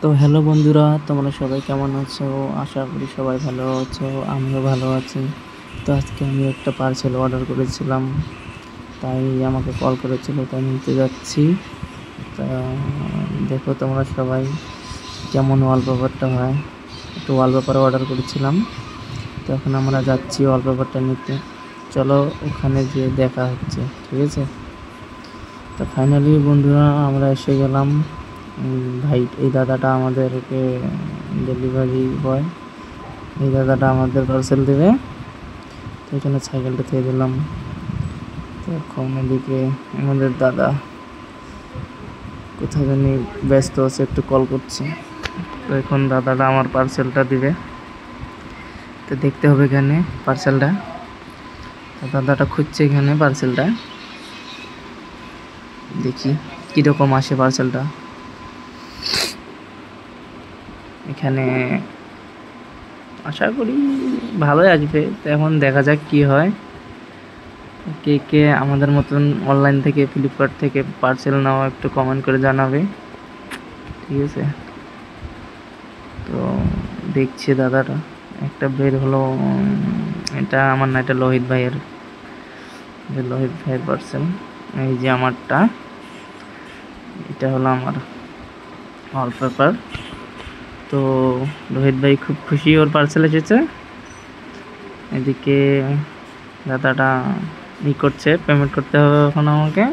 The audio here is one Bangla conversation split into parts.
তো হ্যালো বন্ধুরা, তোমরা সবাই কেমন আছো? আশা করি সবাই ভালো আছো, আমিও ভালো আছি। তো আজকে আমি একটা পার্সেল অর্ডার করেছিলাম, তাই আমাকে কল করেছিল, তাই নিতে যাচ্ছি। তা দেখো তোমরা সবাই কেমন ওয়ালপেপারটা হয়। একটু ওয়ালপেপার অর্ডার করেছিলাম, তো এখন আমরা যাচ্ছি ওয়ালপেপারটা নিতে। চলো ওখানে গিয়ে দেখা হচ্ছে, ঠিক আছে? তো ফাইনালি বন্ধুরা আমরা এসে গেলাম। ভাই এই দাদাটা আমাদেরকে ডেলিভারি বয়, এই দাদাটা আমাদের পার্সেল দেবে। তো এখানে সাইকেলটা থেকে দিলাম। তো এখন এদিকে আমাদের দাদা কোথায় জানি ব্যস্ত আছে, একটু কল করছে। তো এখন দাদাটা আমার পার্সেলটা দিবে, তো দেখতে হবে এখানে পার্সেলটা। দাদাটা খুঁজছে এখানে পার্সেলটা, দেখি কীরকম আসে পার্সেলটা। এখানে আশা করি ভালোই আসবে, তো এখন দেখা যাক কি হয়। কে কে আমাদের মতন অনলাইন থেকে ফ্লিপকার্ট থেকে পার্সেল নাও একটু কমেন্ট করে জানাবে, ঠিক আছে? তো দেখছি দাদাটা একটা বের হলো, এটা আমার না, এটা লোহিত ভাইয়ের পার্সেল। এই যে আমারটা, এটা হলো আমার ওয়ালপেপার। তো রোহিত ভাই খুব খুশি, ওর পার্সেল এসেছে। এদিকে দাদাটা করছে, পেমেন্ট করতে হবে এখন আমাকে।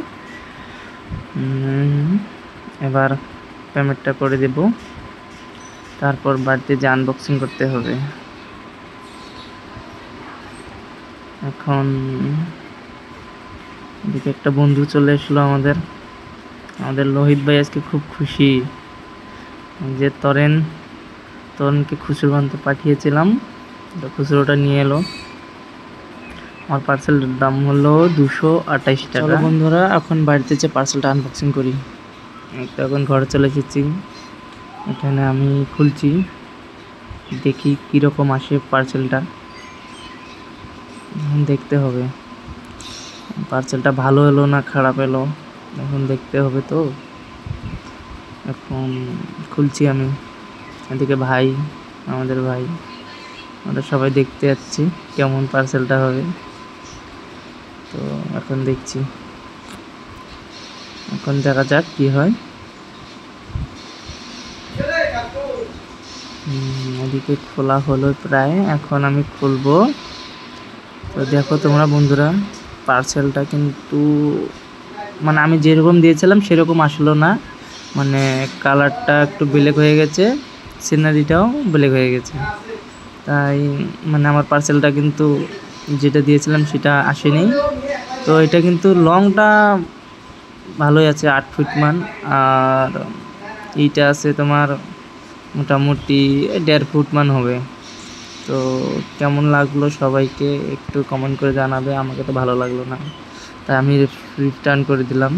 এবার পেমেন্টটা করে দেব, তারপর বাড়িতে যে আনবক্সিং করতে হবে। এখন এদিকে একটা বন্ধু চলে এসলো আমাদের লোহিত ভাই আজকে খুব খুশি যে তরণকে খুচরো আনতে পাঠিয়েছিলাম, তো খুচরোটা নিয়ে এলো। আমার পার্সেলটার দাম হলো 228 টাকা। চলো বন্ধুরা এখন বাড়িতে যে পার্সেলটা আনবক্সিং করি। তো এখন ঘরে চলে এসেছি, এখানে আমি খুলছি, দেখি কীরকম আসে পার্সেলটা। এখন দেখতে হবে পার্সেলটা ভালো এলো না খারাপ এলো, এখন দেখতে হবে। তো এখন খুলছি আমি, এদিকে ভাই, আমাদের ভাই, আমরা সবাই দেখতে যাচ্ছি কেমন পার্সেলটা হবে। তো এখন দেখছি, এখন দেখা যাক কি হয়। ওদিকে খোলা হলো প্রায়, এখন আমি খুলবো। তো দেখো তোমরা বন্ধুরা, পার্সেলটা কিন্তু মানে আমি যেরকম দিয়েছিলাম সেরকম আসলো না, মানে কালারটা একটু ব্ল্যাক হয়ে গেছে, সিনারিটাও ব্ল্যাক হয়ে গেছে। তাই মানে আমার পার্সেলটা কিন্তু যেটা দিয়েছিলাম সেটা আসেনি। তো এটা কিন্তু লংটা ভালোই আছে, 8 ফিট মান, আর এইটা আছে তোমার মোটামুটি 1.5 ফুট মান হবে। তো কেমন লাগলো সবাইকে একটু কমেন্ট করে জানাবে, আমাকে তো ভালো লাগলো না, তাই আমি রিটার্ন করে দিলাম।